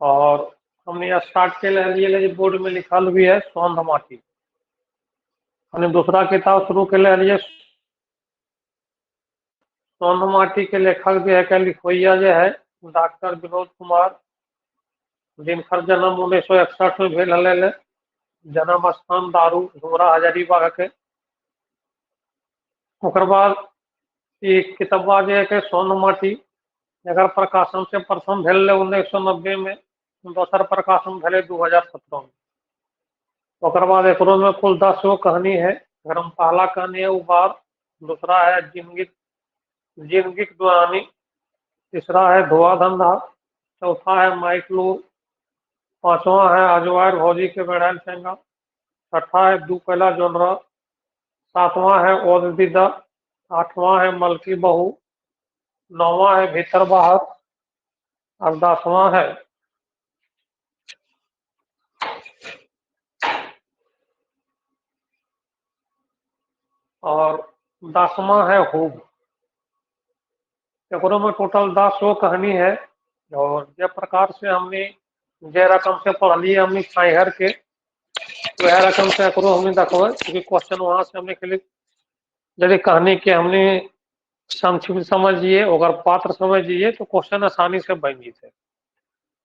और हमने स्टार्ट के लिए बोर्ड में लिखल भी है सौंध माटी। हमने दूसरा किताब शुरू के लिए सौंध माटी के लेखक जो है के लिखवैया जो है डॉक्टर विनोद कुमार, जिनकर जन्म 1961 में भेल हले। जन्म स्थान दारू झुमरा हजारीबाग के। ओकर बाद ई किताबा जो है के सौंध माटी एकर प्रकाशन से प्रथम भेल 1990 में, दोसर प्रकाशन भेले 2017 में। ओकर बाद एकरो में कुल 10 गो कहानी है। अगर हम पहला कहानी है उबार, दूसरा है जिंदगी की दुरानी, तीसरा है धुआं धंधा, चौथा है माइकलू, पांचवा है अजवायर भौजी के बेड़ाल चंगा, छठा है दू पहला जोनरा, सातवां है ओद दीदा, आठवां है मलकी बहू, नौवां है भीतर बाहर और 10वां है और 10वां है हुब। एकरो में टोटल 10 गो कहानी है। और जे प्रकार से हमने जे रकम से पढ़लिए हमने छाइहर के, वह रकम से एकरो हमने देखो क्योंकि क्वेश्चन वहां से हमने के यदि कहानी के हमने संक्षिप्त समझिए अगर पात्र समझिए तो क्वेश्चन आसानी से बन जीते।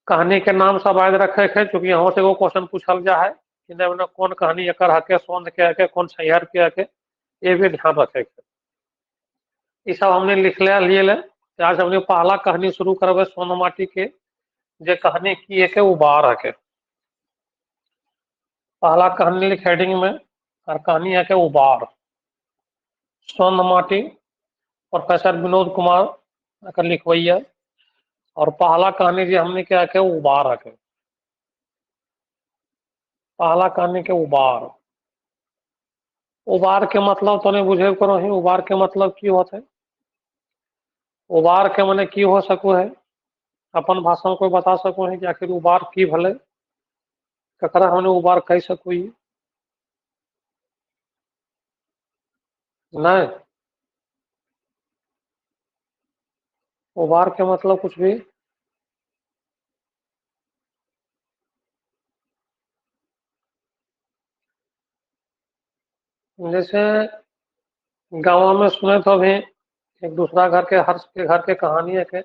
कहानी के नाम सब याद रखे है क्योंकि यहाँ से वो क्वेश्चन पूछल जा है कि नहीं कौन कहानी एकर हके, सौंध के हके, कौन छाइहर के हके, ये भी ध्यान रखे। ये सब हमने लिख लिए। आज हमने पहला कहानी शुरू करबे सौंध माटी के, जे कहानी की है के उबार है के। पहला कहानी लिख हेडिंग में और कहानी है के उबार। सौंध माटी प्रोफेसर विनोद कुमार एकर लिखवैया। और पहला कहानी जो हमने क्या है उबार है के। पहला कहानी के उबार। उबार के मतलब तो नहीं बुझे करो ही, उबार के मतलब की होते है? उबार के मने की हो सको है? अपन भाषा में कोई बता सको है कि आखिर उबार की भले, ककरा हमने उबार कह सको ही? नहीं, उबार के मतलब कुछ भी जैसे गाँव में सुने तो अभी एक दूसरा घर के हर्ष के घर के कहानी है के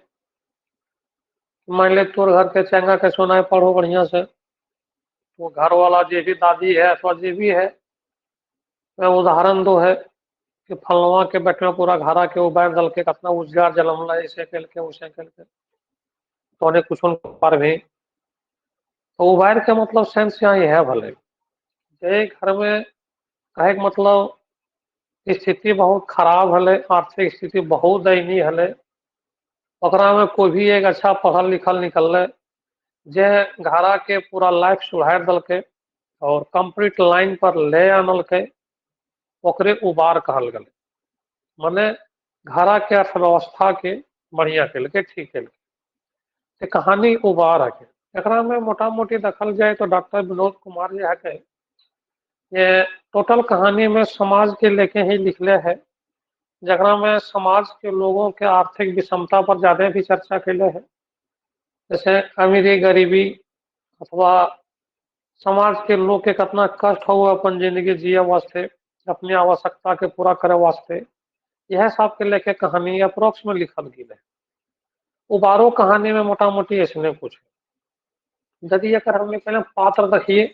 मान ले तोर घर के चंगा के सुनाई पढ़ो बढ़िया से, तो घर वाला जे भी दादी है अथवा जे भी है वह उदाहरण दो है कि फलवा के बेटवा पूरा घरा के उबार दल के कितना उजगार जलमला ऐसे कल के उसे कल के तो उन्हें कुछ पर भी तो उबार के मतलब सेंस यहाँ ये है भले जे घर में कहे के मतलब स्थिति बहुत खराब हले, आर्थिक स्थिति बहुत दयनीय हले, ओकरा में कोई भी एक अच्छा पढ़ल लिखल निकल जे घरा के पूरा लाइफ सुधार दल के और कंप्लीट लाइन पर ले आनल के, ओकरे उबार कहल गए। माने घरा के अर्थव्यवस्था के बढ़िया कल के, ठीक कल के। कहानी उबार है एकरा में मोटा मोटी देखल जाए तो डॉक्टर विनोद कुमार जी है के ये टोटल कहानी में समाज के लेके ही लिखले है, जकरा में समाज के लोगों के आर्थिक विषमता पर ज्यादा भी चर्चा कैले है। जैसे अमीरी गरीबी अथवा समाज के लोग के कितना कष्ट हो अपन जिंदगी जिये वास्ते, अपनी आवश्यकता के पूरा करे वास्ते, यह सब के लेके कहानी अप्रोक्स में लिखल गई है। उबारो कहानी में मोटा मोटी ऐसने कुछ है। यदि अगर हमने पहले पात्र देखिए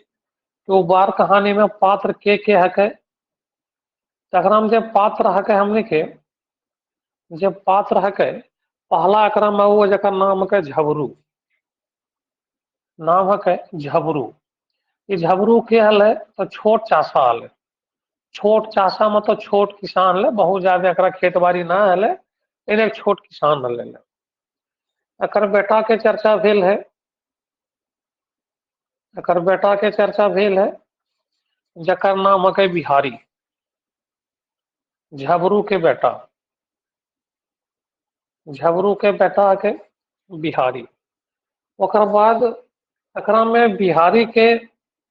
तो उबार कहानी में पात्र के हके, जकरा में जब पात्र हके हमने के जब पात्र हके पहला एकरा में वो जकर नाम है झबरू। नाम है झबरू। ये झबरू के हल तो छोट चाषा हल। छोट चाषा मतलब छोट किसान हल, बहुत ज्यादा एकरा खेत बाड़ी ना हल, लेकिन एक छोट किसान हल। एकर बेटा के चर्चा भेल है। एकर बेटा के चर्चा भेल है जकर नाम है बिहारी। झबरू के बेटा, झबरू के बेटा के बिहारी। ओकर बाद एकरा में बिहारी के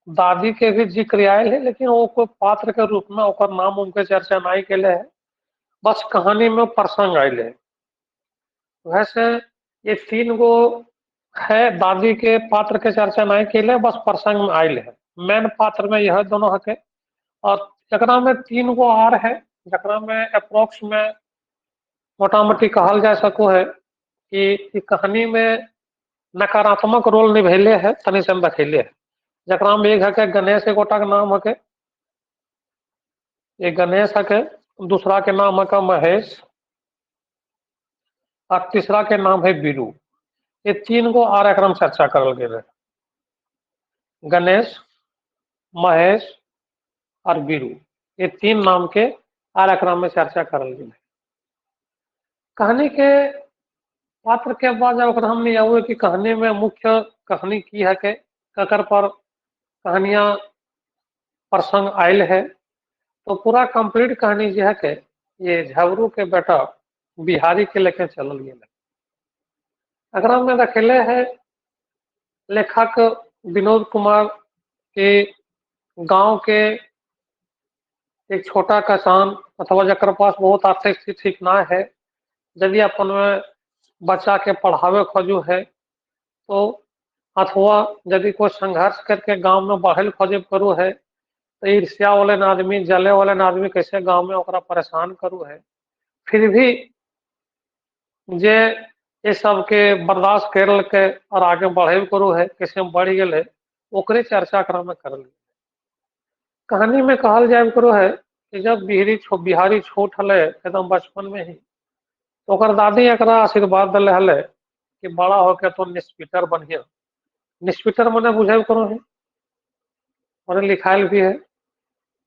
दादी के भी जिक्र आयल है, लेकिन वो कोई पात्र के रूप में ओकर नाम उनके चर्चा नहीं कैले है, बस कहानी में प्रसंग आयल है। वैसे ये 3 गो है दादी के पात्र के चर्चा नहीं कैले, बस प्रसंग में आयल है। मेन पात्र में यह दोनों हके। और जकरा में 3 गो आर है, जकरा में अप्रोक्स में मोटा मोटी कहल जा सको है कि ई कहानी में नकारात्मक रोल निभैले है, तनि सन रखेले है। जकरा में एक हके गणेश, एक गोटा के नाम हके, एक गणेश हके, दूसरा के नाम हके महेश, और तीसरा के नाम है बीरू। ये 3 गो आर एकरा में चर्चा करल गेल है, गणेश, महेश और बीरू। ये 3 नाम के आर एकरा में चर्चा करल गेल है। कहानी के पात्र के बाद जब ओकरा हमने आवे कि कहानी में मुख्य कहानी की है के ककर पर कहानियां प्रसंग आयल है, तो पूरा कंप्लीट कहानी जो है के ये झबरू के बेटा बिहारी के लेके चलल गेल है। एकरा में रखेले है लेखक विनोद कुमार के गांव के एक छोटा किसान अथवा जकर पास बहुत आर्थिक स्थिति ठीक ना है, यदि अपन बच्चा के पढ़ावे खोजू है, तो अथवा यदि कोई संघर्ष करके गांव में बढ़ल खोजे करू है, तो ईर्ष्या वाले आदमी, जले वाले आदमी कैसे गांव में ओकरा परेशान करू है, फिर भी जे ये सब के बर्दाश्त कर के और आगे बढ़े करू है, कैसे बढ़ गए, ओकरे चर्चा क्रम में करल। कहानी में कहल जाए करो है कि जब बिहारी छोट हले एकदम बचपन में ही, तो ओकर दादी एकरा आशीर्वाद दिले हले कि बड़ा होके तो निस्पीटर बनिया। निस्पीटर मने बुझे करो है, और लिखायल भी है,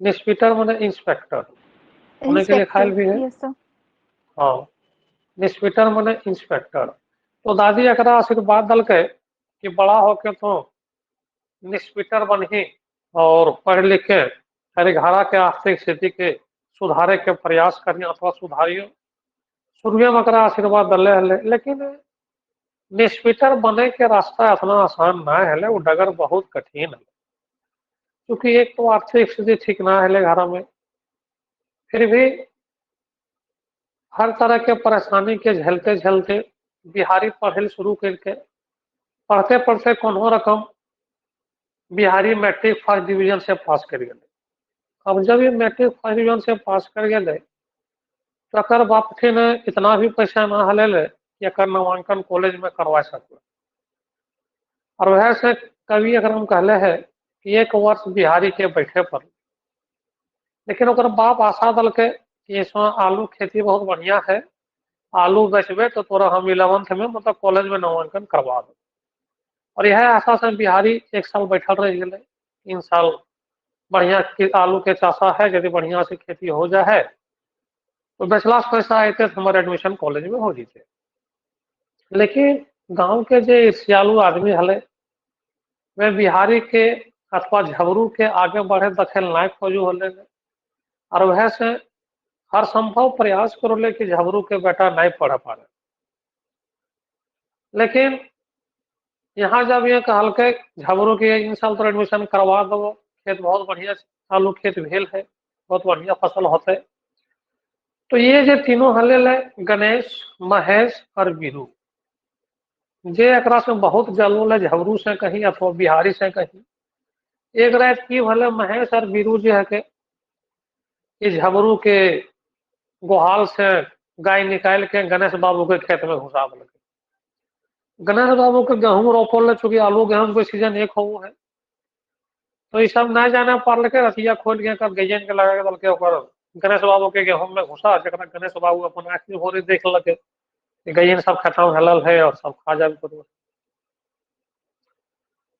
निस्पीटर मने इंस्पेक्टर, होने के लिखायल भी है। Yes sir. हाँ, निस्पीटर मने इंस्पेक्टर। तो दादी एकरा आशीर्वाद दल के कि बड़ा होके तो निस्पीटर बनही और पढ़ लिख के सारे घरा के आर्थिक स्थिति के सुधारे के प्रयास करिए अथवा सुधारियो। शुरुए में एकरा आशीर्वाद दले हले, लेकिन निस्पीटर बने के रास्ता इतना आसान ना है, वो डगर बहुत कठिन है। क्योंकि एक तो आर्थिक स्थिति ठीक ना है घर में, फिर भी हर तरह के परेशानी के झेलते झेलते बिहारी पढ़े शुरू करके पढ़ते पढ़ते कोनो रकम बिहारी मैट्रिक फर्स्ट डिवीजन से पास कर गए। अब जब ये मैट्रिक फर्स्ट डिवीजन से पास कर गए, तो अकर बाप फिर इतना भी पैसा ना हले कि अकर नामांकन कॉलेज में करवा सके। और वह से कवि अगर हम कहले है कि 1 वर्ष बिहारी के बैठे पर, लेकिन ओकर बाप आशा दल के कि इसमें आलू खेती बहुत बढ़िया है, आलू बेचबे तो तोरा हम 11th में मतलब कॉलेज में नामांकन करवा दो। और यह आशा से बिहारी 1 साल बैठल रह गए। 3 साल बढ़िया आलू के चाषा है, यदि बढ़िया से खेती हो जाए तो बेचला से पैसा आते तो हमारे एडमिशन कॉलेज में हो जीते। लेकिन गांव के जो ईर्ष्यालु आदमी हले, वे बिहारी के अथवा झबरू के आगे बढ़े दखेल ना खोजू हले, और वह से हर संभव प्रयास करोले कि झबरू के बेटा नहीं पढ़ पाए। लेकिन यहाँ जब ये कहल के झबरू के इन साल तो एडमिशन करवा दो, खेत बहुत बढ़िया आलू खेत भेल है, बहुत बढ़िया फसल होते। तो ये जो तीनों हले गणेश, महेश और बीरू, जे एकरा से बहुत जलूल है झबरू से कहीं अथवा बिहारी से कहीं। एक रात की भले महेश और बीरू जी है के इस झबरू के गोहाल से गाय निकाल के गणेश बाबू के खेत में घुसा लगे। गणेश बाबू के गेहूं रोपल, चूंकि आलू गेहूं के सीजन एक हो है, तो ये सब ना जाने पार के रतिया खोल के गैयन के लगा के दल गणेश बाबू के गेहूं में घुसा, जरा गणेश बाबू अपन आँखी भोरी देख लगे गैयन सब खत्म हलल है और सब खा जाए करू।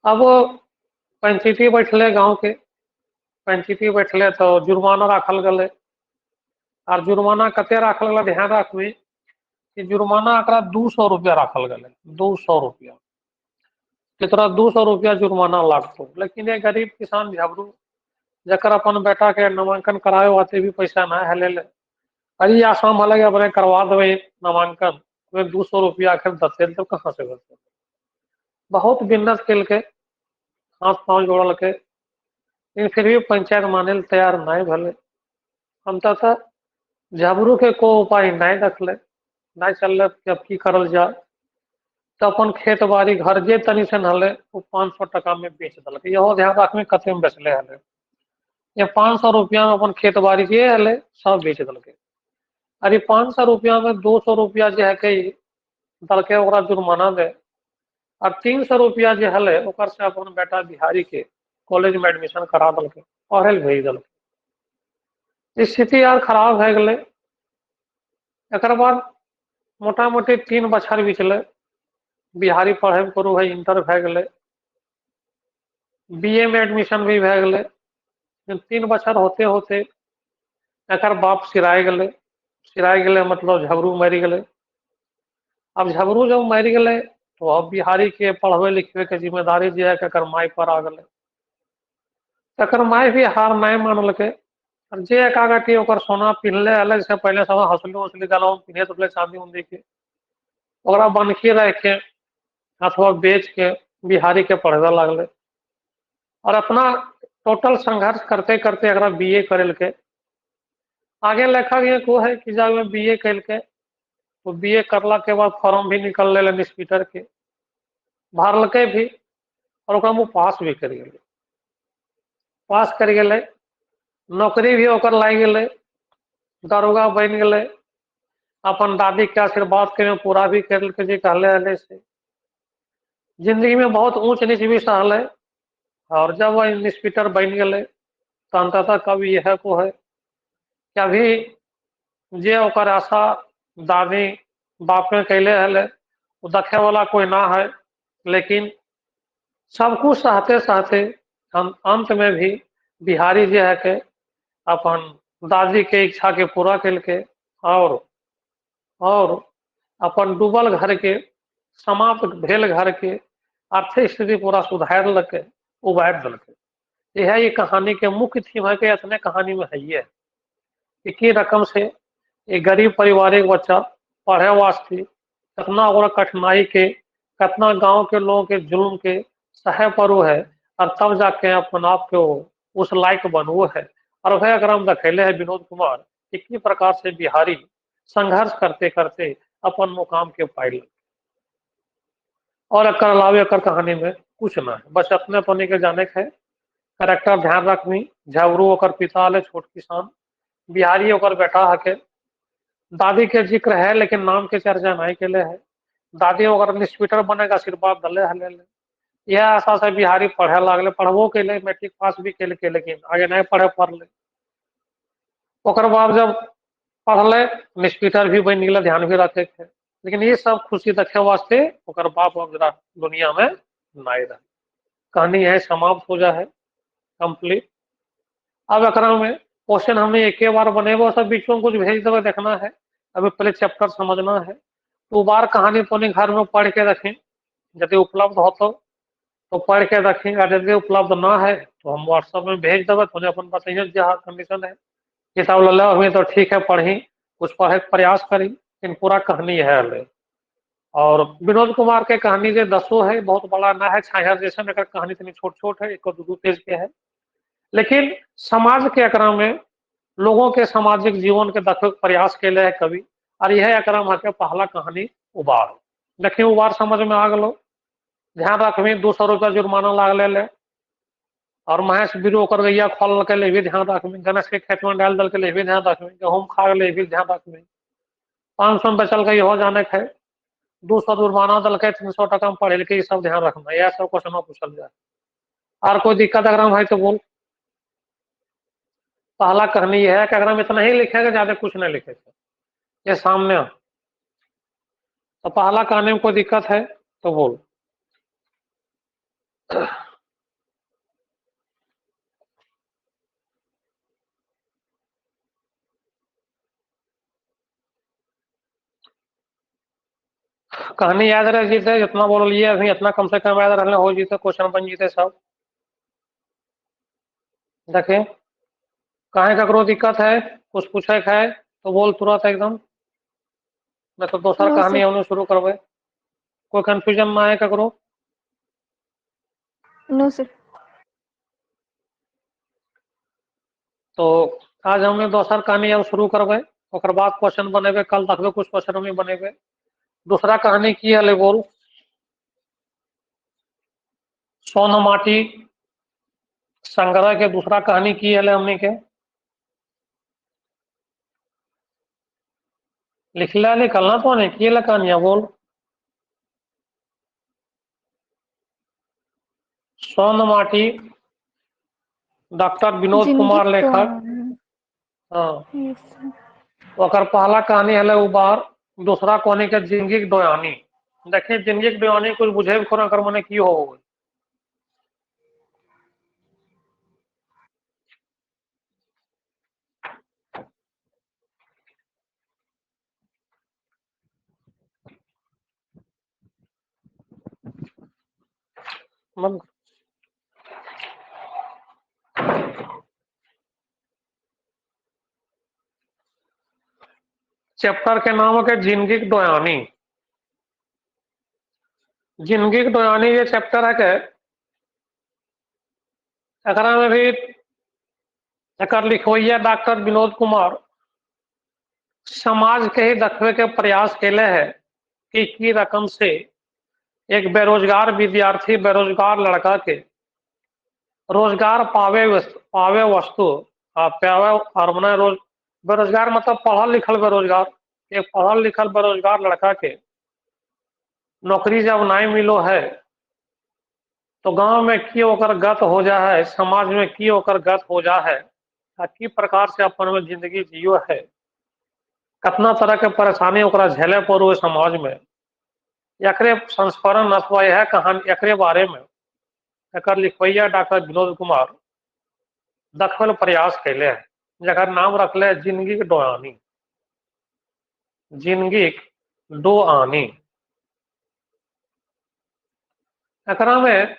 अब पंचायती बैठले गांव के, पंचायती बैठले तो जुर्माना राखल गए। और जुर्माना कते राखल गए ध्यान रखबी कि जुर्माना एकरा 200 रुपया राखल गए, 200 रुपया। तोरा 200 रुपया जुर्माना लागतो। लेकिन ये गरीब किसान झबरू जकर अपन बेटा के नामांकन कराए वाते भी पैसा ना है ले, अरे आसाम अलग अपने करवा देवे नामांकन, 200 रुपया आखिर दसे तो कहाँ से करते। बहुत बिन्नत खेल के हाथ पाँव जोड़ल के, लेकिन फिर भी पंचायत माने ला तैयार नहीं भले। अंततः झबरू के को उपाय नहीं रखले, नहीं चल अब की करल जाए। तो अपन खेत बाड़ी घर जे तनी से हले वो 500 टका में बेच दलक। यहो ध्यान रखने कते में बेचले हले, ये 500 रुपया में अपन खेत बाड़ी जे हले सब बेच दलके। अरे 500 रुपया में 200 रुपया जो है कई दलके ओकरा जुर्माना दे, और 300 रुपया जो हले ओकर से अपन बेटा बिहारी के कॉलेज में एडमिशन करा दलके, पढ़े ले भेज दलके। स्थिति यार खराब है गले। एकर बाद मोटा मोटी 3 बछर बिचले, बिहारी पढ़े में करू है, इंटर भए गेले, बीए में एडमिशन भी भए गेले। 3 बछर होते होते एकर बाप सिराय गेले, सिराय गेले मतलब झगड़ू मरि गेले। अब झगड़ू जब मरि गेले तो अब बिहारी के पढ़वे लिखवे के जिम्मेदारी जो है एकर माई पर आ गेले। एकर माई भी हार नहीं मानलके, और जे एकागठी ओकर सोना पिन्हले अलग से पहले सब हंसली उछली गला में पिन्हे तो चांदी उंदी के, ओकरा बनखी रख के अथवा बेच के बिहारी के पढ़वे लगले। और अपना टोटल संघर्ष करते करते अगर बीए करे के आगे लेखक ये को है कि जब बीए कैल के तो बीए करला के बाद फॉर्म भी निकल ले इंस्पेक्टर के, भरलके भी और ओकरा में पास भी कर गेले। पास कर गेले, नौकरी भी ओकर लाग गेले, दरोगा बन गेले। अपन दादी के आशीर्वाद के पूरा भी कर के जी कहले हले से जिंदगी में बहुत ऊंच नीच भी सहले। और जब वह इंस्पेक्टर बन गए तो अंततः कवि यह को है कि अभी जे ओकर आशा दादी बाप में कैले हले वो देखे वाला कोई ना है, लेकिन सब कुछ सहते सहते अंत में भी बिहारी जे है के अपन दादी के इच्छा के पूरा कैल के और अपन डूबल घर के समाप्त भेल घर के आर्थिक स्थिति पूरा सुधार लके उबार दलके। यह ये कहानी के मुख्य थीम है कि इतने कहानी में है ये कि रकम से एक गरीब परिवार एक बच्चा पढ़े वास्ते कितना और कठिनाई के कितना गांव के लोगों के जुल्म के सहे पर है, और तब जाके अपन आप के उस लायक बनवो है। और वह अगर हम दिखेले है विनोद कुमार कि किस प्रकार से बिहारी संघर्ष करते करते अपन मुकाम के पाइल। और एकर अलावे एकर कहानी में कुछ ना है, बस अपने पनी के जाने के है। करेक्टर ध्यान रखनी, झगड़ू ओकर पिता ले छोट किसान, बिहारी ओकर बेटा हके। दादी के जिक्र है लेकिन नाम के चर्चा नहीं के लिए है। दादी ओकर इंस्पेक्टर बनेगा आशीर्वाद दले हले ले। यह आशा से बिहारी पढ़े लगले, पढ़बो के लिए मैट्रिक पास भी के लेकिन आगे नहीं पढ़े पढ़ले। ओकर बाद जब पढ़ले इंस्पेक्टर भी बन गए, ध्यान भी रखे थे। लेकिन ये सब खुशी देखे वास्ते ओकर बाप अब जरा दुनिया में नहीं रहे। कहानी है समाप्त हो जा है कंप्लीट। अब एकरा में क्वेश्चन हमें एक बार बनेबो, सब बीचों में कुछ भेज देवे, देखना है। अभी पहले चैप्टर समझना है, 2 बार कहानी तो घर में पढ़ के रखें, यदि उपलब्ध हो तो पढ़ के रखें। और यदि उपलब्ध ना है तो हम व्हाट्सएप में भेज देवे, तो अपन बताइए जहाँ कंडीशन है किताब ले हुए तो ठीक है, पढ़ी कुछ पढ़े के प्रयास करी, लेकिन पूरा कहानी है ले। और विनोद कुमार के कहानी जो 10 है, बहुत बड़ा ना है, छाया जैसे कहानी तनी छोट छोट है, 1-2 पेज के है, लेकिन समाज के एकरा में लोगों के सामाजिक जीवन के देखे प्रयास के लिए है कवि। और यह एकरा में के पहला कहानी उबार। देखिए उबार समझ में आ गलो, ध्यान रखबी 200 रुपया जुर्माना लागले ले। और महेश बीरू ओकर गैया खोल के ले भी ध्यान रखबी, गणेश के खेत में डाल दल के ले भी ध्यान रखबी, गेहूं खा ले भी ध्यान रखबी। 500 में बेचल के इहो जाने के 200 जुर्माना दल के 300 टका में पढ़े के, सब ध्यान रखना। यह सब क्वेश्चन पूछल जाए। और कोई दिक्कत अगर है तो बोल। पहला कहानी यह है कि अगर हम इतना ही लिखेगा, ज्यादा कुछ नहीं लिखेगा, ये सामने हो। तो पहला कहानी में कोई दिक्कत है तो बोल। कहानी याद रह जीते, जितना बोल लिए अभी इतना कम से कम याद रहने हो जीते, क्वेश्चन बन जीते सब। देखे कहीं ककरो दिक्कत है, कुछ पूछे है तो बोल तुरंत एकदम, मैं तो दोसर नो कहानी सर। हमने शुरू करवे। कोई कंफ्यूजन ना है ककरो? No sir. तो आज हमने दोसर कहानी अब शुरू करवे, ओकर बाद क्वेश्चन बनेबे, कल देखबे कुछ क्वेश्चन में बनेबे। दूसरा कहानी की है ले बोल। सोन माटी संग्रह के दूसरा कहानी की है हमने के लिखला निकलना तो नहीं की है कहानियां बोल। सोन माटी डॉक्टर विनोद जिंदगी कुमार तो लेखक। हाँ ओकर पहला कहानी है उ बार दूसरा कहानी के जिंदगी के दोयानी। देखिए जिंदगी के दोयानी कुछ बुझे खोना कर मने की हो मन चैप्टर के नाम है जिंदगी के दोयानी। जिंदगी के दोयानी ये चैप्टर है के एकरा में भी एकर लिखवैया डॉक्टर विनोद कुमार समाज के ही देखवे के प्रयास कैले है कि की रकम से एक बेरोजगार विद्यार्थी बेरोजगार लड़का के रोजगार पावे वस्तु पावे और मने रोज बेरोजगार मतलब पढ़ल लिखल बेरोजगार एक पढ़ल लिखल बेरोजगार लड़का के नौकरी जब नहीं मिलो है तो गांव में की ओकर गत हो जा है समाज में की ओकर गत हो जा है की प्रकार से अपन में जिंदगी जियो है कितना तरह के परेशानी ओकरा झेले पड़ो समाज में एकरे संस्मरण अथवा यह कहानी एकरे बारे में एकर लिखवैया डॉक्टर विनोद कुमार दखल प्रयास कैले हैं जकर नाम रखले है जिंदगी के दोयानी। जिंदगी के दो आनी एकरा में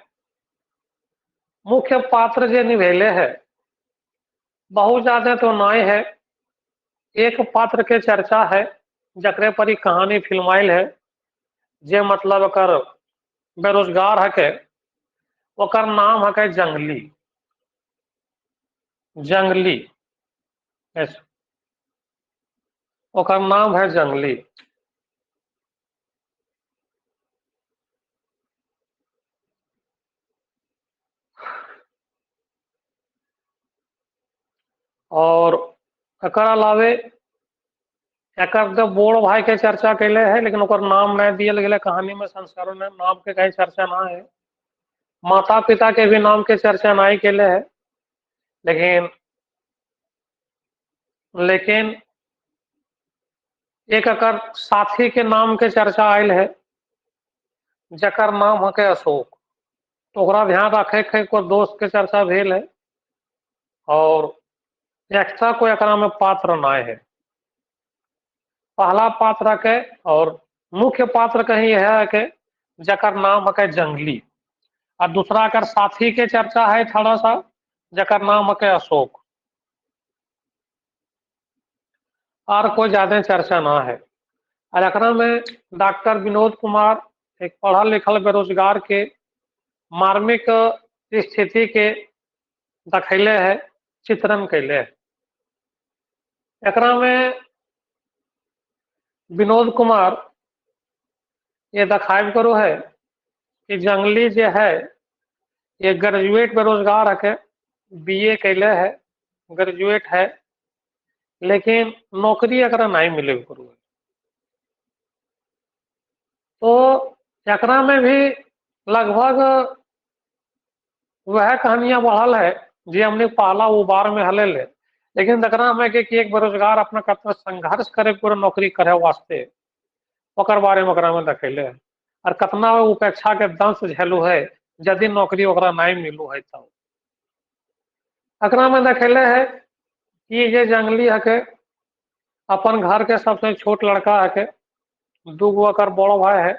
मुख्य पात्र जे निभेले है बहुत ज्यादा तो नहीं है। एक पात्र के चर्चा है जकरे पर ही कहानी फिल्माइल है जे मतलब एकर बेरोजगार है के ओकर नाम है के जंगली। जंगली ओकर नाम है जंगली। और एकर अलावे एकर तो बोड़ भाई के चर्चा कैले है लेकिन ओकर नाम नहीं दियल गेले कहानी में संस्करण में नाम के कहीं चर्चा ना है। माता पिता के भी नाम के चर्चा नहीं कैले है लेकिन लेकिन एक एकर साथी के नाम के चर्चा आयल है जकर नाम है के अशोक। तो ओकरा ध्यान रखे के कोई दोस्त के चर्चा भेल है और एक्स्ट्रा कोई एकरा में पात्र नहीं है। पहला पात्र के और मुख्य पात्र कहीं यह है कि जकर नाम है के जंगली और दूसरा अगर साथी के चर्चा है थोड़ा सा जकर नाम है के अशोक और कोई ज्यादा चर्चा ना है। और एकरा में डॉक्टर विनोद कुमार एक पढ़ल लिखल बेरोजगार के मार्मिक स्थिति के दखैले है चित्रण कैले है। एकरा में विनोद कुमार ये दखाइब करो है कि जंगली जो है ये ग्रेजुएट बेरोजगार है के बीए कैले है ग्रेजुएट है लेकिन नौकरी एकरा नहीं मिले करो। तो एकरा में भी लगभग वह कहानियां बढ़ल है जी हमने पहला वो बार में हले ले लेकिन एकरा में कि एक बेरोजगार अपना कितना संघर्ष करे पूरा नौकरी करे वास्ते ओकर बारे में ओकरा में देखैले है और कितना उपेक्षा के दंश झेलू है यदि नौकरी ओकरा नहीं मिलू है तब एकरा में देखैले है कि ये जंगली है के अपन घर के सबसे छोट लड़का है के दूगो एकर बड़ भाई है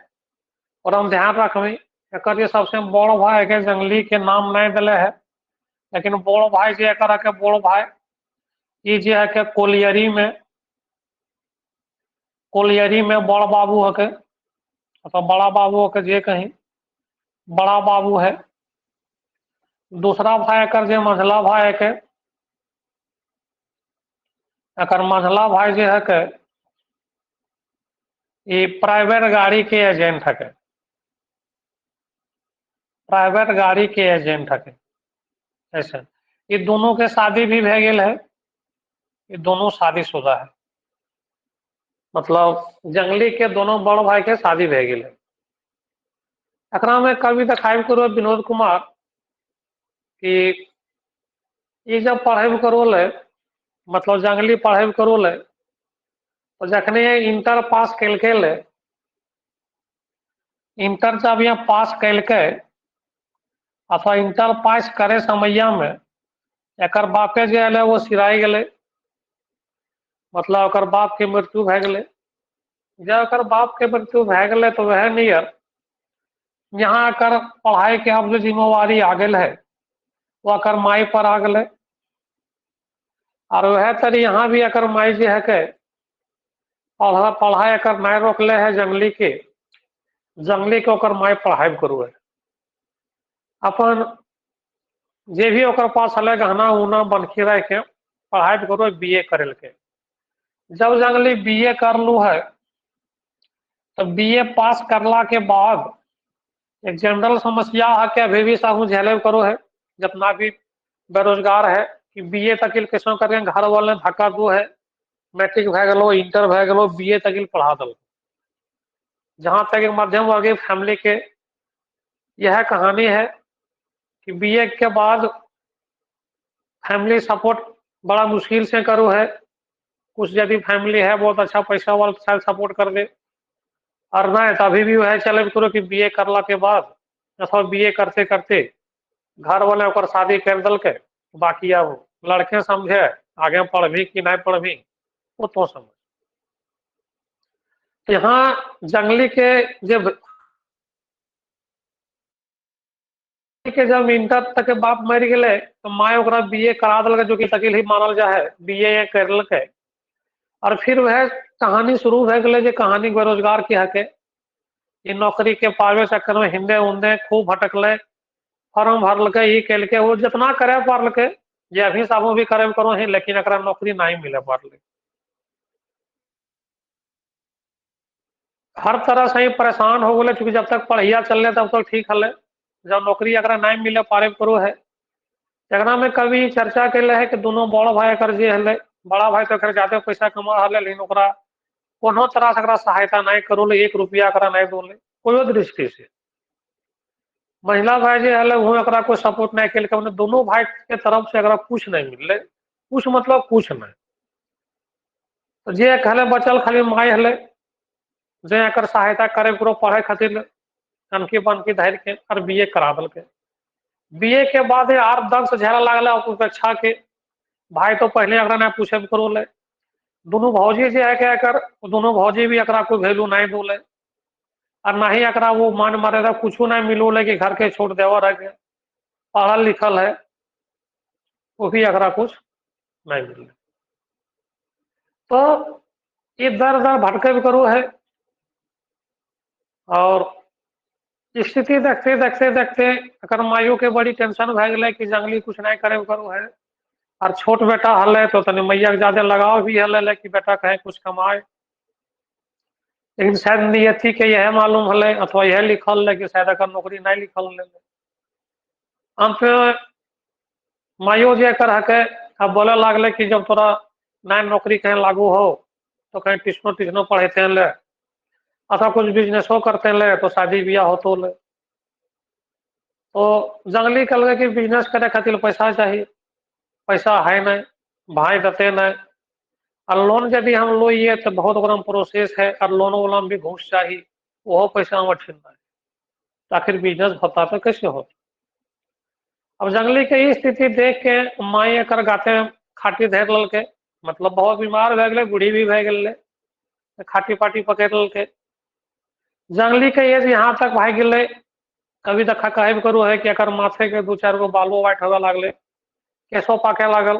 और हम ध्यान रखबी एकर जे सबसे बड़ भाई है के जंगली के नाम नहीं दिले है लेकिन बड़ भाई जे एकर है के बड़ भाई ये जे है के कोलियरी में बड़ बाबू है के अथवा बड़ा बाबू है के जे कहीं बड़ा बाबू है। दूसरा भाई एकर जे मझला भाई है के एकर मझला भाई जे है के ये प्राइवेट गाड़ी के एजेंट है के प्राइवेट गाड़ी के एजेंट हके। ऐसे ये दोनों के शादी भी भे गेल है, ये दोनों शादीशुदा है, मतलब जंगली के दोनों बड़ भाई के शादी भे गेल है। एकरा में कवि दिखाई करो विनोद कुमार कि ये जब पढ़े करोले, मतलब जंगली पढ़े करोले, तो जखने इंटर पास कैलके ले, इंटर जब यहाँ पास कैलके अथवा इंटर पास करे समैया में एकर बापे जे है वो सिराई गए, मतलब एकर बाप के मृत्यु भे गए। जब एकर बाप के मृत्यु भे गए तो वह नियर यहाँ एकर पढ़ाई के अब जो जिम्मेवारी आ गल है वो एकर माई पर आ गए। और वह तरी यहाँ भी एकर माई जे है के पढ़ाई एकर नहीं रोकले है जंगली के, जंगली के ओकर माई पढ़ाई करू है। अपन जे भी ओकर पास हले गहना उना बनखी रह के पढ़ाई करो बीए करे के। जब जंगली बीए कर लू है तो बीए पास करला के बाद एक जनरल समस्या है कि अभी भी साहू झेले करो है, जितना भी बेरोजगार है कि बीए तक कैसे करें, घर वाले धक्का दो है, मैट्रिक भे गलो, इंटर भे गलो, बीए तक पढ़ा दल। जहां तक एक मध्यम वर्गीय फैमिली के यह कहानी है कि बीए के बाद फैमिली सपोर्ट बड़ा मुश्किल से करो है। कुछ यदि फैमिली है बहुत अच्छा पैसा वाला शायद सपोर्ट कर दे, और नहीं तो अभी भी वह चले करो कि बीए करला के बाद अथवा बीए करते करते घर वाले ओकर शादी कर दल के, बाकी अब लड़के समझे आगे पढ़ी कि नहीं पढ़ी वो तो समझ। तो यहाँ जंगली जब इंटर तक के बाप मर गए तो माए ओकरा बीए करा दल, जो कि तकिल ही मानल जाए बीए कर लके। और फिर वह कहानी शुरू हो गए, कहानी बेरोजगार की हके, ये नौकरी के पावे चक्कर में हिंदे उंदे खूब भटकले, फॉर्म भरलके, ये कैलके, वो जितना करे पारलके, ये अभी साबो भी करे करो ही, लेकिन एकरा नौकरी नहीं मिले पारले। हर तरह से ही परेशान हो गए, क्योंकि जब तक पढ़िया चल तब तक ठीक हले, जब नौकरी अगर नहीं मिले पारे करो है। एकरा में कभी चर्चा कैले है कि दोनों बड़ भाई अगर जे हले, बड़ा भाई तो ज्यादा पैसा कमा हले, लेकिन ओकरा कोनो तरह से अगर सहायता नहीं करो ले, 1 रुपया अगर नहीं दो ले कोई दृष्टि से। महिला भाई जो है वो अगर कोई सपोर्ट नहीं कैल, दोनों भाई के तरफ से अगर कुछ नहीं मिले, कुछ मतलब कुछ नहीं, तो जे हले बचल खाली माई हले जे एकर सहायता करे करो पढ़े खातिर कनकी बनकी धर के और बीए करा दल के। बीए के बाद आर दर्द से झेला लगल उपेक्षा के, भाई तो पहले अगर नहीं पूछे करो ले, दोनों भौजी जे है क्या कर, दोनों भौजी भी अकरा कोई वैल्यू नहीं दोले, और ना ही अकरा वो मान मर्यादा कुछ नहीं मिलो ले कि घर के छोड़ देवा रह गए, पढ़ल लिखल है वो भी अकरा कुछ नहीं मिले। तो ये दर दर भटके भी करो है, और स्थिति देखते देखते देखते अगर माइयों के बड़ी टेंशन भे गए कि जंगली कुछ नहीं करे करो है, और छोट बेटा हल तो तनि मैया के ज्यादा लगाव भी हल कि बेटा कहे कुछ कमाए, लेकिन शायद नियति के यह मालूम हल अथवा यह लिखल है कि शायद अगर नौकरी नहीं लिखल ले। अंत में माइयो जे कर हके अब बोले लगले कि जब तोरा नहीं नौकरी कहीं लागू हो तो कहीं ट्यूशनो ट्यूशनो पढ़ेते ले, अथवा कुछ बिजनेसो करते ले, तो शादी ब्याह होतो ले। तो जंगली कल कि बिजनेस करे खातिर पैसा चाहिए, पैसा है नहीं, भाई देते नहीं, और लोन यदि हम लोइए तो बहुत बड़ा प्रोसेस है, और लोन वाला भी घूस चाहिए, वो पैसा हम छिन है, तो आखिर बिजनेस होता तो कैसे होता। अब जंगली के ई स्थिति देख के माई एकर गाते खाटी धर ललके, मतलब बहुत बीमार भे गए, बूढ़ी भी भे गए, खाटी पाटी पकड़ ललके। जंगली के एज यहाँ तक भाग गए, कभी देखा कहे करू है कि अगर माथे के 2-4 गो बालो वाइट होवे लगले, केसो पाके लागल,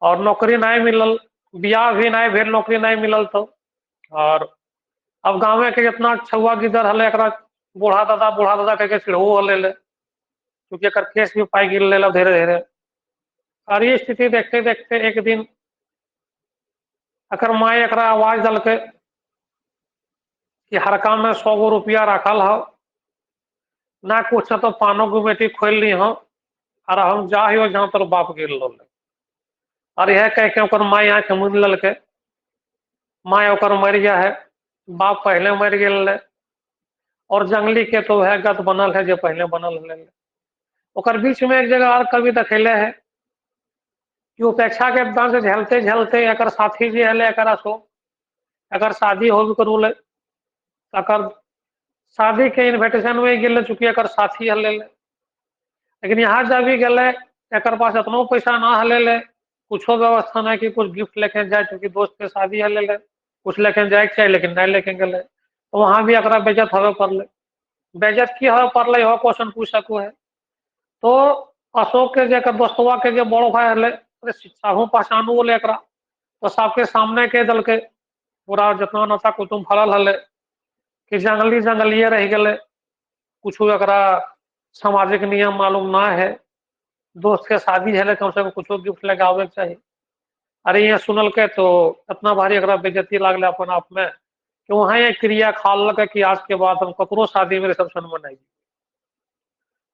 और नौकरी नहीं मिलल, बियाह भी नहीं भेल, नौकरी नहीं मिलल तो। और अब गाँव के जितना छुआ गिदर हले एकरा बूढ़ा दादा कह के चिढ़ो हले, क्योंकि एकर केस भी पाई गिर ले धीरे धीरे। और ये स्थिति देखते देखते एक दिन अकर माई एकरा आवाज दलके कि हरका में 100 गो रुपया रखल हो, ना कुछ तो पानो की बेटी खोल ली हो और हम जा ही हो जहां तोर बाप गिर लो। और यह कह के ओकर माई आंख मूंद ललके, माई ओकर मर गया है, बाप पहले मर गए। और जंगली के तो है गत बनल है जो पहले बनल है। ओकर बीच में एक जगह और कवि दखेले है कि उपेक्षा के दंश झेलते झेलते एकर साथी जी हले एकर अशोक, अगर शादी हो करूले अकर शादी के इन्विटेशन में गिल चुकी एकर साथी हले ले। लेकिन यहाँ जब भी गए एकर पास इतना पैसा ना हले ले, कुछो व्यवस्था नहीं कि कुछ गिफ्ट लेके जाए, क्योंकि दोस्त के शादी हले ले कुछ लेके जाए चाहिए लेकिन नहीं लेके गए। तो वहां भी एकरा बेइज्जत होवे पड़ले। बेइज्जत की होवे पड़ले हो क्वेश्चन पूछ सको है। तो अशोक के जे दोस्तवा के जे बड़ो भाई हले साहू पहचानू बोले एकरा, तो सबके सामने कह दल के पूरा जितना नशा कुटुम फरल हले कि जंगली जंगलिए रह गए, कुछ एकरा सामाजिक नियम मालूम ना है, दोस्त के शादी है कम से कम कुछ गिफ्ट लेके आवे के चाहिए। अरे ये सुनल के तो इतना भारी एकरा बेइज्जती लागले अपन आप में कि वहां ये क्रिया खाल लगे कि आज के बाद हम ककरो शादी में रिसेप्शन में नहीं।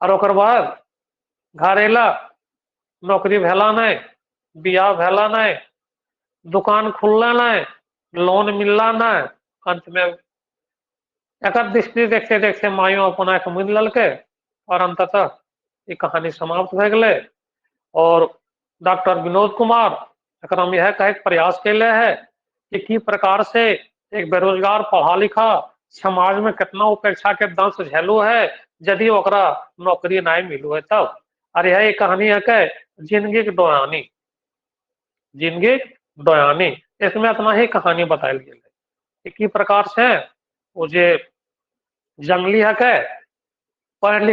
और ओकर बाद घर एला, नौकरी भेला नहीं, बियाह भेला नहीं, दुकान खुलला नहीं, लोन मिलला नहीं। अंत में एक दृष्टि देखते देखते मायो अपन आंख मूंद ललके और अंततः ये कहानी समाप्त हो गए। और डॉक्टर विनोद कुमार एकरा में यह कहे प्रयास कैले है कि किस प्रकार से एक बेरोजगार पढ़ा लिखा समाज में कितना उपेक्षा के दंश झेलू है यदि ओकरा नौकरी नहीं मिलू है तब। और यह कहानी है के जिंदगी की दोयानी, जिंदगी दोयानी, इसमें इतना ही कहानी बताई गई है कि किस प्रकार से वो जे जंगली है के पढ़ल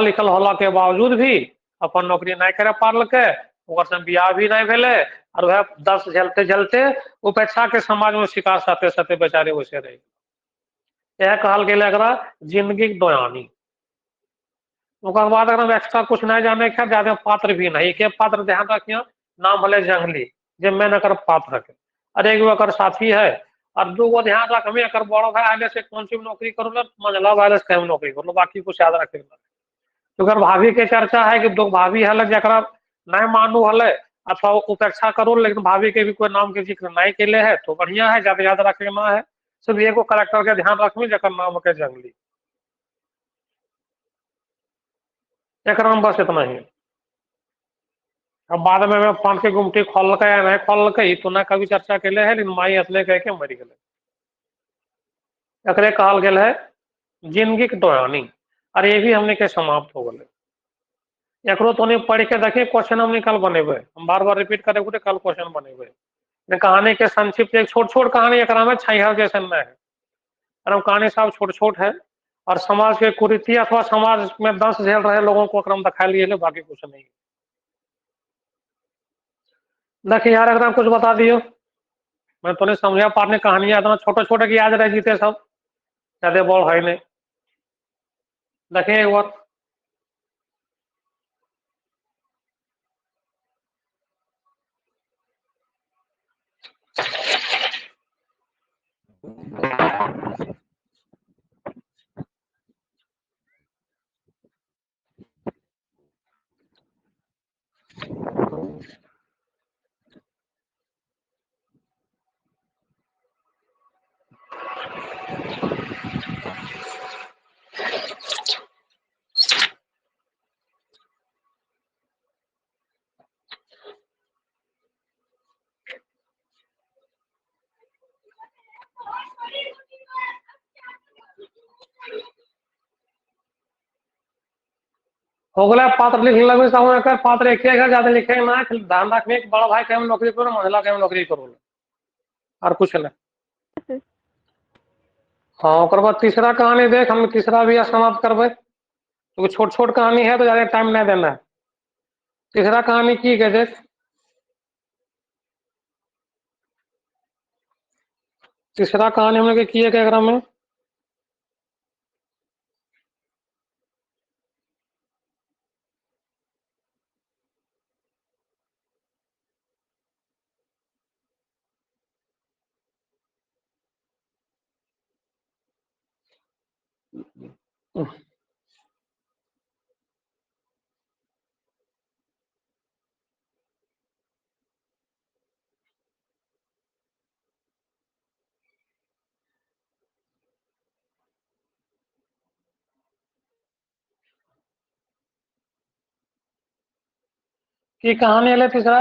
लिखल होला के बावजूद भी अपन नौकरी नहीं करे पारलके, ओकर से बियाह भी नहीं भेले और वह दर्द झेलते झेलते उपेक्षा के समाज में शिकार साथे साथे बेचारे वैसे रहे। यह कहल गेल एकरा जिंदगी के दोयानी। ओकर बाद अगर एक्स्ट्रा कुछ नहीं जाने के ज्यादा पात्र भी नहीं के पात्र ध्यान रखिए, नाम भले जंगली जे मैंने कर पात्र के। और एक एकर साथी है और दूगो ध्यान रख में एकर बड़ो भाई आगे से कौन सी नौकरी करो मंझला वायरस कहीं नौकरी करो, बाकी कुछ याद रखे। तो अगर भाभी के चर्चा है कि दो भाभी हल जरा नहीं मानू हले अथवा उपेक्षा करो, लेकिन भाभी के भी कोई नाम के जिक्र नहीं के है तो बढ़िया है, ज्यादा याद रखे ना है। सिर्फ एगो करेक्टर के ध्यान रखमी जकर नाम के जंगली। एक नाम बस इतना ही। अब बाद में पान के गुमटी खोल के या नहीं खोल के तो ना कभी चर्चा के है, लेकिन माई असले कह के मर गए। एकरे कहल गेल है जिंदगी के दोयानी। और ये भी हमने के समाप्त हो गए। एकरो तो नहीं पढ़ के देखिए क्वेश्चन हम कल बनेबे, हम बार बार रिपीट करे कल क्वेश्चन बनेबे। कहानी के संक्षिप्त एक छोट छोट कहानी एक में छैहर जैसे में है, और हम कहानी सब छोट छोट है और समाज के कुरीति अथवा समाज में दंश झेल रहे लोगों को क्रम दिखा लिए, बाकी कुछ नहीं। देखिए यार एकदम कुछ बता दियो, मैं तो नहीं समझा पाने कहानियां इतना छोटे छोटे की याद रह जीते सब, ज्यादा बड़ है नहीं। देखिए एक बार हो गया पात्र लिख लगे समय कर पात्र एक ज्यादा लिखे ना, ध्यान रखने बड़ा भाई कहीं नौकरी करो, महिला कहीं नौकरी करो, और कुछ नहीं। हाँ ओकर बाद तीसरा कहानी देख, हम तीसरा भी समाप्त करबे क्योंकि छोट छोट कहानी है तो ज्यादा टाइम नहीं देना है। तीसरा कहानी की के देख, तीसरा कहानी हम लोग किए के में की कहानी है तीसरा?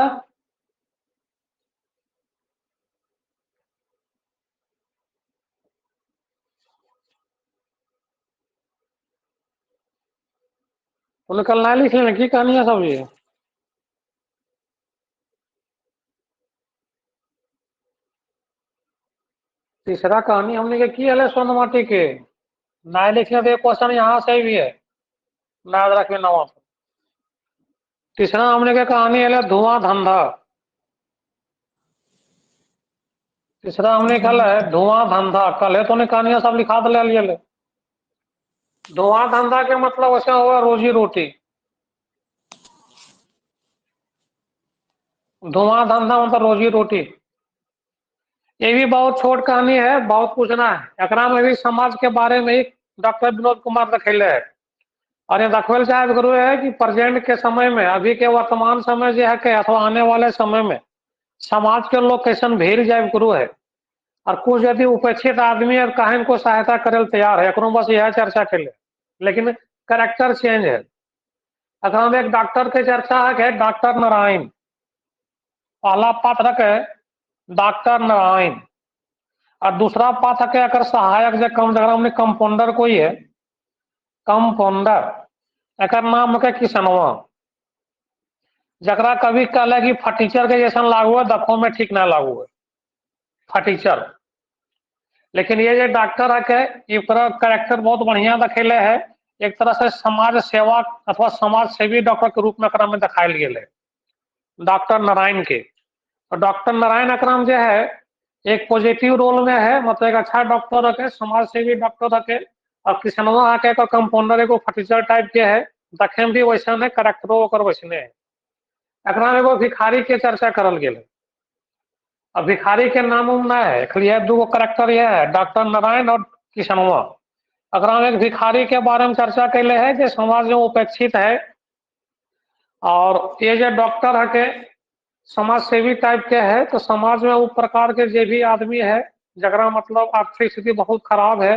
बोले कल ना लिख लेना की कहानी है सब ये। तीसरा कहानी हमने के की है सोन माटी के ना लिखने तो क्वेश्चन यहाँ से भी है, याद रख लेना वहां पर। तीसरा हमने के कहानी है धुआं धंधा। तीसरा हमने कल है धुआं धंधा। कल है तो ने कहानियां सब लिखा दे लिए। धुआं धंधा के मतलब ऐसा हुआ रोजी रोटी। धुआं धंधा मतलब रोजी रोटी। ये भी बहुत छोट कहानी है, बहुत पूछना है एकरा में भी समाज के बारे में ही डॉक्टर विनोद कुमार रखेले है। और ये दखवेल चाहे गुरु है कि प्रेजेंट के समय में, अभी के वर्तमान समय जो है के अथवा आने वाले समय में समाज के लोग कैसन भीड़ जाए गुरु है। और कुछ यदि उपेक्षित आदमी और कहन को सहायता करे तैयार है, एकरो बस यह चर्चा के लिए। लेकिन करेक्टर चेंज है। एकरा में एक डॉक्टर के चर्चा है डॉक्टर नारायण। पहला पात्र है डॉक्टर नारायण और दूसरा पात्र है अगर सहायक जो कम जगह में कंपाउंडर कोई है, कंपाउंडर एक नाम है किसनवा। जरा कभी कहले कि फटीचर के जैसा लागू है, दखो में ठीक ना लागू है फटीचर। लेकिन ये जो डॉक्टर है के कैरेक्टर बहुत बढ़िया दिखेले है। एक तरह से समाज सेवा अथवा समाज सेवी डॉक्टर के रूप में एकरा में दिखायल गए डॉक्टर नारायण के। और डॉक्टर नारायण अकराम जो है एक पॉजिटिव रोल में है, मतलब एक अच्छा डॉक्टर रखे, समाज सेवी डॉक्टर रखे। और किसनवा आके कंपाउंडर एगो फटीचर टाइप के है, देखे में भी वैसा है, करेक्टरो वैसने है। एकरा में एगो भिखारी के चर्चा करल गेल। अब भिखारी के नाम उम ना है, खाली है दो करेक्टर ये है डॉक्टर नारायण और किसनवा। अगर हम एक भिखारी के बारे में चर्चा कैले है जो समाज में उपेक्षित है। और ये जो डॉक्टर है के समाज सेवी टाइप के है, तो समाज में वो प्रकार के जो भी आदमी है जरा मतलब आर्थिक स्थिति बहुत खराब है,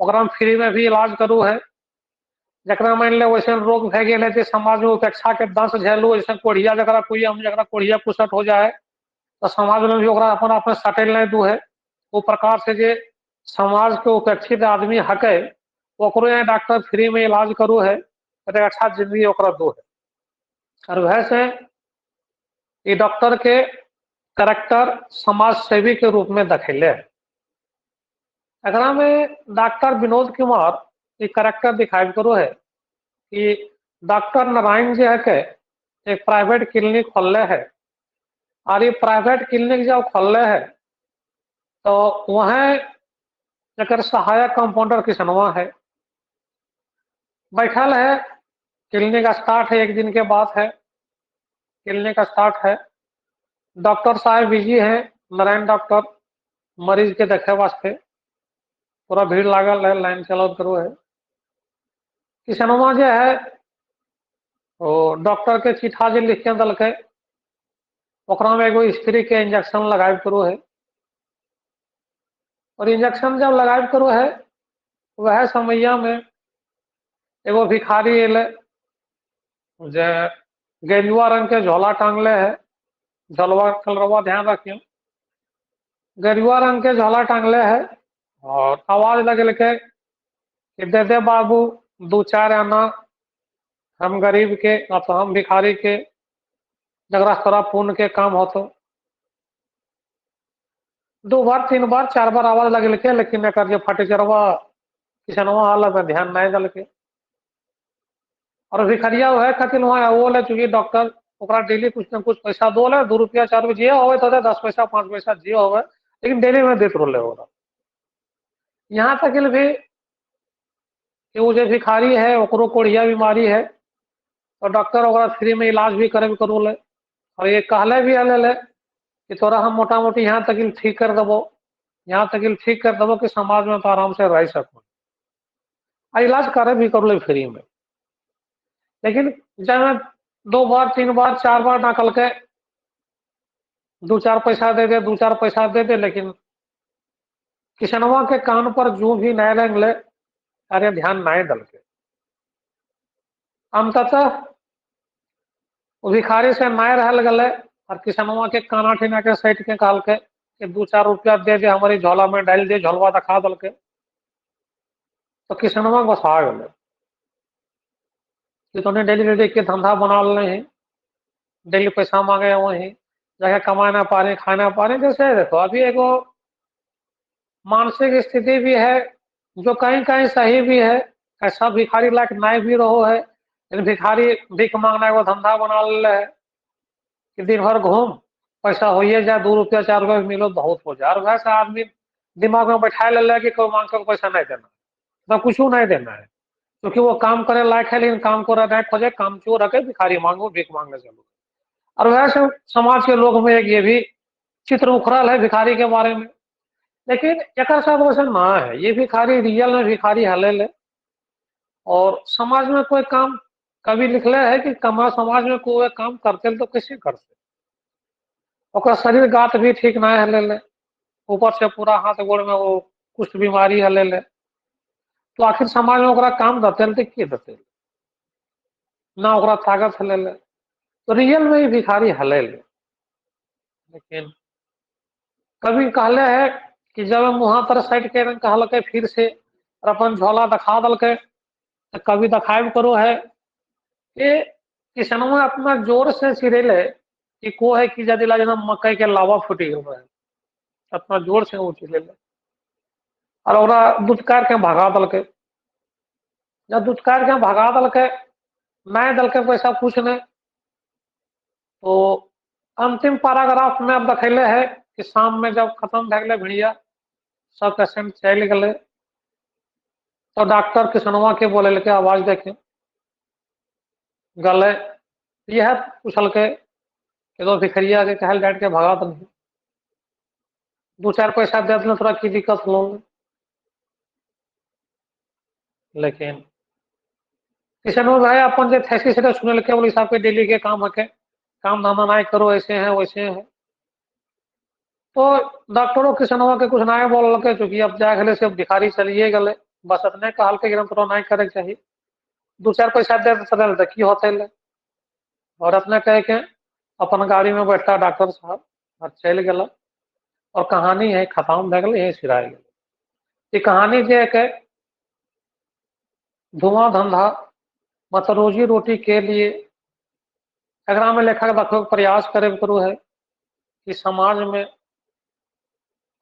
ओकरा में फ्री में भी इलाज करू है। जरा मान ले वैसे रोग भे गए है समाज में उपेक्षा के दंश झेलू, जैसे कोढ़िया जरा कोई हम जरा कोढ़िया कुसट हो जाए तो समाज में भी ओकरा अपन अपने सटेल नहीं दू है। वो प्रकार से जे समाज के उपेक्षित आदमी हके ओकरो यहाँ डॉक्टर फ्री में इलाज करू है, तो अच्छा जिंदगी ओकरा दो है। और वैसे ये डॉक्टर के करेक्टर समाज सेवी के रूप में दखेले है। एकरा में डॉक्टर विनोद कुमार ये करेक्टर दिखाई करो है कि डॉक्टर नारायण जी है के एक प्राइवेट क्लिनिक खोलले है। और ये प्राइवेट क्लिनिक जब खोलले है तो वहाँ एक सहायक कंपाउंडर किसनवा है बैठल है। क्लिनिक स्टार्ट है, एक दिन के बाद है क्लिनिक स्टार्ट है। डॉक्टर साहब बिजी है, नारायण डॉक्टर मरीज के देखे वास्ते पूरा भीड़ लागल है, लाइन चलत करो है। किसनवा जो है वो डॉक्टर के चिठा जो लिख के दलके ओकरा में एगो स्त्री के इंजेक्शन लगाए करो है। और इंजेक्शन जब लगाए करो है वह समैया में एगो भिखारी एले जे गेरुआ रंग के झोला टांगले है। झोलवा कलरवा ध्यान रखियो, गेरुआ रंग के झोला टांगले है। और आवाज लगल के कि दे दे बाबू दो चार आना, हम गरीब के अथवा हम भिखारी के जगरा थोड़ा पुण्य के काम हो तो। दो बार तीन बार चार बार आवाज लगल के, लेकिन एक जो फटीचरवा किसनवा हाल में ध्यान नहीं दल के। और भिखरिया है खातिर वहाँ वो ले चूंकि डॉक्टर ओकरा डेली कुछ न कुछ पैसा दो ले, 2 रुपया 4 रुपया जे हो तो 10 पैसा 5 पैसा जे हो, लेकिन डेली में देते रहे ओकरा। यहाँ तक भी कि वो जो भिखारी है ओकरो कोढ़िया बीमारी है, तो डॉक्टर ओकरा फ्री में इलाज भी करे करू ले। और ये कहले भी हले कि तोरा हम मोटा मोटी यहाँ तक ठीक कर देवो, यहाँ तक ठीक कर देवो कि समाज में तो आराम से रह सको। और इलाज करे भी करू ले फ्री में। लेकिन जब मैं 2 बार 3 बार 4 बार नकल के 2 4 पैसा दे दे 2 4 पैसा दे दे, लेकिन किसनवा के कान पर जो भी नए रंगले अरे ध्यान नहीं दल के। अंततः वो भिखारी से नाय रहल गले और किसनवा के काना ठीना के सैट के कहल के कि 2-4 रुपया दे दे, हमारी झोला में डाल दे, झोलवा दिखा दल के। तो किसनवा गुस्सा गए कि तूने डेली डेली के धंधा बना ले हैं, डेली पैसा मांगे वही जगह कमा ना पा रहे, खा ना पा रहे। जैसे देखो अभी एगो मानसिक स्थिति भी है जो कहीं कहीं सही भी है, ऐसा भिखारी लायक नहीं भी रहो है, लेकिन भिखारी भीख मांगना एगो धंधा बना ले है कि दिन भर घूम, पैसा होइए जाए, 2 रुपया 4 रुपया मिलो बहुत हो जाए। और वैसे आदमी दिमाग में बैठा ले कि कोई मांग को पैसा नहीं देना, तो कुछ नहीं देना है, क्योंकि वो काम करे लायक है लेकिन काम को नहीं खोजे, काम चोर रखे, भिखारी मांगो, भीख मांगने चलो। और वैसे समाज के लोग में एक ये भी चित्र उखड़ल है भिखारी के बारे में। लेकिन एक साथ वैसे ना है, ये भिखारी रियल में भिखारी हले ले। और समाज में कोई काम कभी लिखले है कि कमा समाज में कोई काम करते तो कैसे करते, और शरीर गात भी ठीक ना हले ले, ऊपर से पूरा हाथ गोड़ में वो कुछ बीमारी हले ले, तो आखिर समाज में ओकरा काम देते तो के देते ना, ओकरा ताकत हले ले। तो रियल में ही भिखारी हले ले। लेकिन कभी कहले है कि जब मुहा तर साइड के कहल के फिर से और अपन झोला दिखा दल के, तो कभी दिखाए करो है कि किसनवा अपना जोर से चिरेले कि को है कि जदि जना मकई के लावा फूटी गल है, अपना जोर से वो चिरेले और ओकरा दुत्कार के भगा दल के। जब दुत्कार के भगा दल के नहीं दल के पैसा कुछ नहीं, तो अंतिम पैराग्राफ में अब दिखेले है कि शाम में जब खत्म भे गए भिड़िया, सब पेशेंट चल गए, तो डॉक्टर किसनवा के बोले के आवाज देखे गले, यह पूछल के कि तो भिखरिया के कहल डांट के भगा दल, 2-4 पैसा दे देना थोड़ा की दिक्कत हो। लेकिन किसनवा भाई अपन जो थैसी से सुनल के बोले हिसाब के डेली के काम है, काम धंधा नहीं करो, ऐसे हैं वैसे हैं। तो डॉक्टरों किसनवा के कुछ नहीं बोल के, चूंकि अब जा गए से भिखारी चलिए गए, बस अपने कहल के एकदम थोड़ा नहीं करे चाहिए, 2-4 पैसा दे तो की होते ले। और अपने कह के अपन गाड़ी में बैठा डॉक्टर साहब और चल गया, और कहानी है खत्म भे गई, यही सिराय गई। ये कहानी जो है धुआं धंधा मतलब रोजी रोटी के लिए एकरा में लेखक रखो प्रयास करे करो है कि समाज में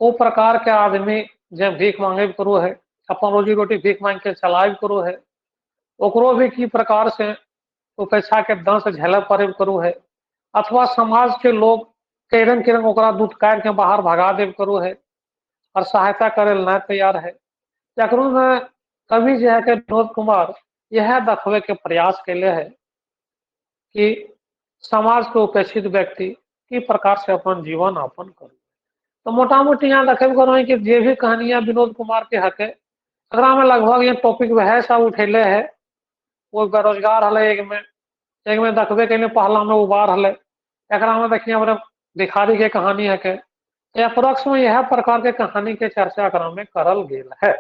वो प्रकार के आदमी जब भीख मांगे करो है, अपन रोजी रोटी भीख मांग के चलाए करो है, ओकरो भी की प्रकार से वो पैसा के दंश झेले पड़े करो है, अथवा समाज के लोग केरंग केरंग ओकरा दुत्कार के बाहर भगा दे करो है और सहायता करे नहीं तैयार है। एकरो में कवि जो है के विनोद कुमार यह देखवे के प्रयास कैले है कि समाज के उपेक्षित व्यक्ति की प्रकार से अपन जीवन यापन करो। तो मोटा मोटी यहाँ देखे करो कि जे भी कहानियां विनोद कुमार के हके अगर में लगभग ये टॉपिक वह सब उठेले है। वो बेरोजगार हल एक में देखबे कैले पहला में उबार हल, एक में देखिए हमारे भिखारी के कहानी है के अप्रोक्स में यह प्रकार के कहानी के चर्चा करा में करल गेल है।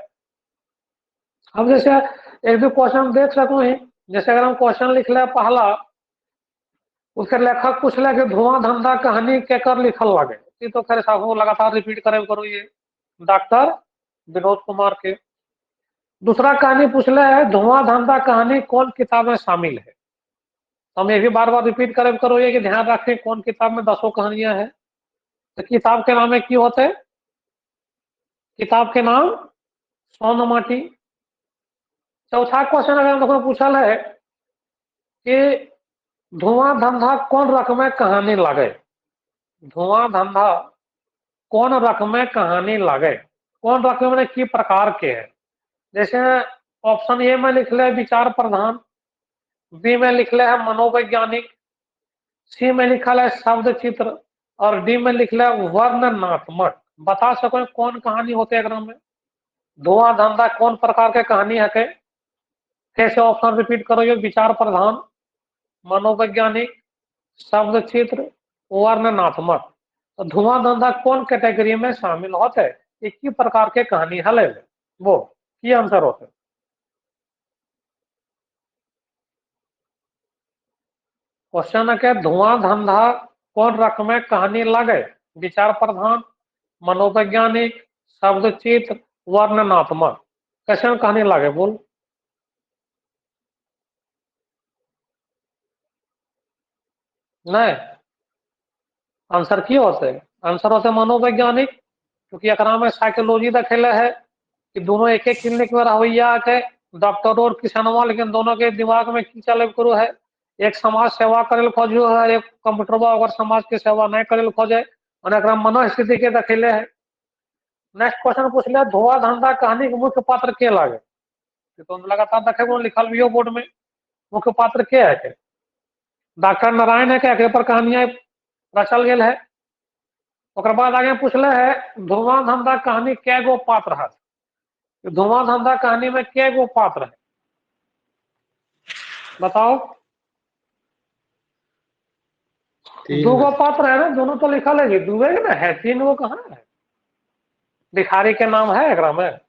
अब जैसे एक भी क्वेश्चन देख सकूँ ही, जैसे अगर हम क्वेश्चन लिख ले पहला, उसके लेखक पूछले कि धुआं धंधा कहानी केकर लिखल लगे, ये तो खैर साहू लगातार रिपीट करे करो ये डॉक्टर विनोद कुमार के। दूसरा कहानी पूछले है धुआं धंधा कहानी कौन किताब में शामिल है, तो हम ये भी बार बार रिपीट करे करो ये कि ध्यान रखें कौन किताब में 10 कहानियां हैं। तो किताब के नाम की होते, किताब के नाम सोन माटी। चौथा क्वेश्चन अगर हम लोगों ने पूछल है कि धुआं धंधा कौन रकम कहानी लगे, धुआं धंधा कौन रकम कहानी लगे, कौन रकम में की प्रकार के है। जैसे ऑप्शन ए में लिख ले विचार प्रधान, बी में लिख ले है मनोवैज्ञानिक, सी में लिखा है शब्द चित्र और डी में लिख ले वर्णनात्मक। बता सको कौन कहानी होते है में, धुआं धंधा कौन प्रकार के कहानी है के। कैसे ऑप्शन रिपीट करो ये विचार प्रधान, मनोवैज्ञानिक, शब्द चित्र, वर्णनात्मक। तो धुआं धंधा कौन कैटेगरी में शामिल होते है, एक ही प्रकार के कहानी हले वो की आंसर होते। क्वेश्चन है कि धुआं धंधा कौन रकम कहानी लगे, विचार प्रधान, मनोवैज्ञानिक, शब्दचित, वर्णनात्मक। कैसे कहानी लगे बोल। नहीं, आंसर की होते, आंसर होते मनोवैज्ञानिक, क्योंकि एकरा में साइकोलॉजी देखेले है कि दोनों एक एक क्लिनिक में रवैया के डॉक्टर और किसानवा, लेकिन दोनों के दिमाग में की चले करो है, एक समाज सेवा करे खोजो है, एक कंप्यूटरवा अगर समाज की सेवा नहीं करे खोजे, और एकरा मनोस्थिति के देखेले है। नेक्स्ट क्वेश्चन पूछ ले, धुआं धंधा कहानी के मुख्य पात्र के लागे, तो लगातार देखे लिखल भी हो बोर्ड में, मुख्य पात्र के है के डॉक्टर नारायण है के पर कहानियां रचल गेल है। ओकर बाद आगे पूछले है, धुआं धंधा कहानी के गो पात्र है, धुआं धंधा कहानी में के गो पात्र है बताओ। दो गो पात्र है ना, दोनों तो लिखा है, दूगे ना है, तीन गो कहाँ है, भिखारी के नाम है एकरा में,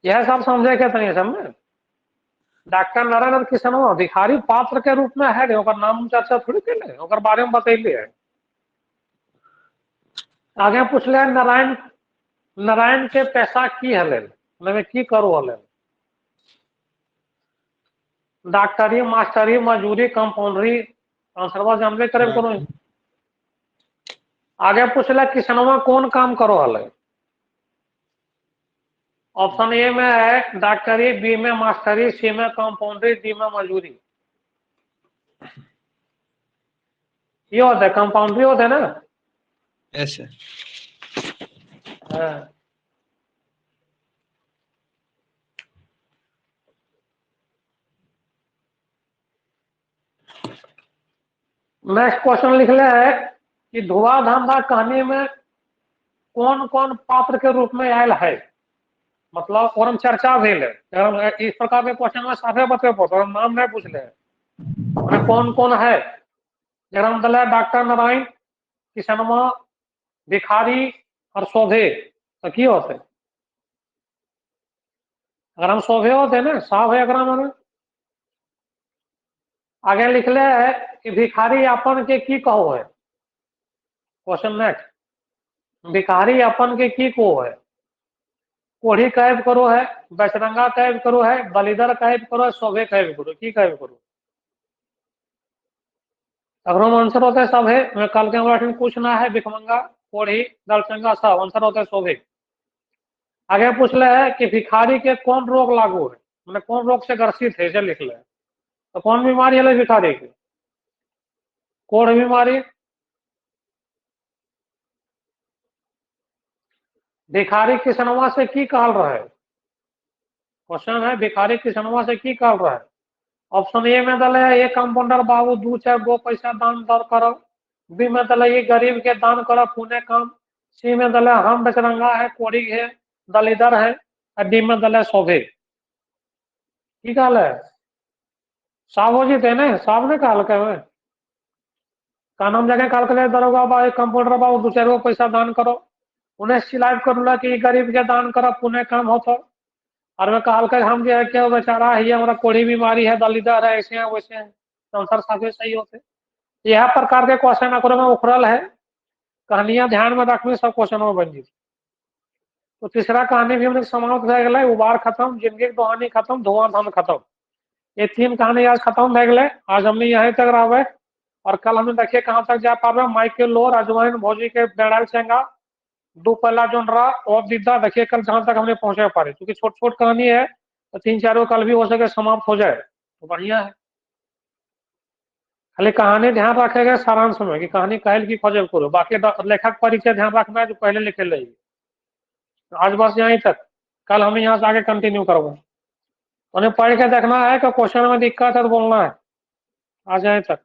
यह सब समझे के तनी सब में। डॉक्टर नारायण किशनवा भिखारी पात्र के रूप में है, ओकर नाम चर्चा थोड़ी कैले, ओकर बारे में बतैले है। आगे पूछले, नारायण नारायण के पैसा की हले, मतलब की करो हले, डॉक्टरी, मास्टरी, मजूरी, कंपाउंडरी, आंसरवा जानबे करे करो। आगे पूछला किसनवा कौन काम करो हले, ऑप्शन ए में है डॉक्टरी, बी में मास्टरी, सी में कंपाउंडरी, डी में मजूरी। ये होता है कंपाउंडरी होता है ना। यस हाँ। नेक्स्ट क्वेश्चन लिख ले है कि धुआं धंधा कहानी में कौन कौन पात्र के रूप में आयल है, मतलब और चर्चा भेल है, इस प्रकार के क्वेश्चन में साफे बते पड़ो, नाम नहीं पूछ ले, कौन कौन है, जरा दल डॉक्टर नारायण, किसनवा, भिखारी और शोभे, तो की होते, अगर हम शोभे होते ना साफ है अगर मैंने। आगे लिख ले है कि भिखारी अपन के की कहो है, क्वेश्चन नेक्स्ट, भिखारी अपन के की को है, कोढ़ी कैब करो है, बचरंगा कैब करो है, बलिदर कैब करो है, शोभे कैब करो, की कैब करो। अगर हम आंसर होता है सब है, मैं कल के हमारा पूछना है, भिखमंगा, कोढ़ी, दलचंगा सब आंसर होता है शोभे। आगे पूछ ले है कि भिखारी के कौन रोग लागू है, मैंने कौन रोग से ग्रसित है, इसे लिख ले, तो कौन बीमारी है भिखारी की, कोढ़ बीमारी। भिखारी किसनवा से की कहल रहे, क्वेश्चन है भिखारी किसनवा से की कहल रहे। ऑप्शन ए में दल है, ये कंपाउंडर बाबू दू चार गो पैसा दान दर करो, बी में दल ये गरीब के दान करो पुण्य काम, सी में दल हम बचरंगा है, कोड़ी है, दलिदर है, और डी में दल शोभे। की कहल है साहब जी थे ना, साहब ने कहल के का नाम जगह कहल के दरोगा बा कंपाउंडर बाबू दू चार गो पैसा दान करो, उन्हें सिलाई कर कि गरीब के दान करो पुण्य काम होता, और मैं कहल कर हम जो है क्या बेचारा है, हमारा कोढ़ी बीमारी है, दलिदर है, ऐसे हैं वैसे हैं, तो आंसर साफे सही होते। यह प्रकार के क्वेश्चन अगर में उखड़ल है, कहानियां ध्यान में रखनी सब क्वेश्चन में बन जी। तो तीसरा कहानी भी हमने समाप्त हो गए, उबार खत्म, जिंदगी की कहानी खत्म, धुआं धन खत्म, ये तीन कहानी आज खत्म हो गए। आज हमने यहीं तक रहे, और कल हमें देखिए कहाँ तक जा पावे। माइकल लोर, अजवाइन, भौजी के बेड़ाल चेंगा, दो पहला जोन रहा और दीदा, देखिए कल जहां तक हमने पहुंचे पा रहे, क्योंकि छोट छोट कहानी है तो तीन चारों कल भी हो सके समाप्त हो जाए तो बढ़िया है। खाली कहानी ध्यान रखेगा सारांश में कि कहानी कहल की खोजल करो, बाकी लेखक परिचय ध्यान रखना है जो पहले लिखे रही। तो आज बस यहीं तक, कल हमें यहाँ से आगे कंटिन्यू करोगे, उन्हें पढ़ के देखना है कि क्वेश्चन में दिक्कत है तो बोलना है। आज यहीं तक।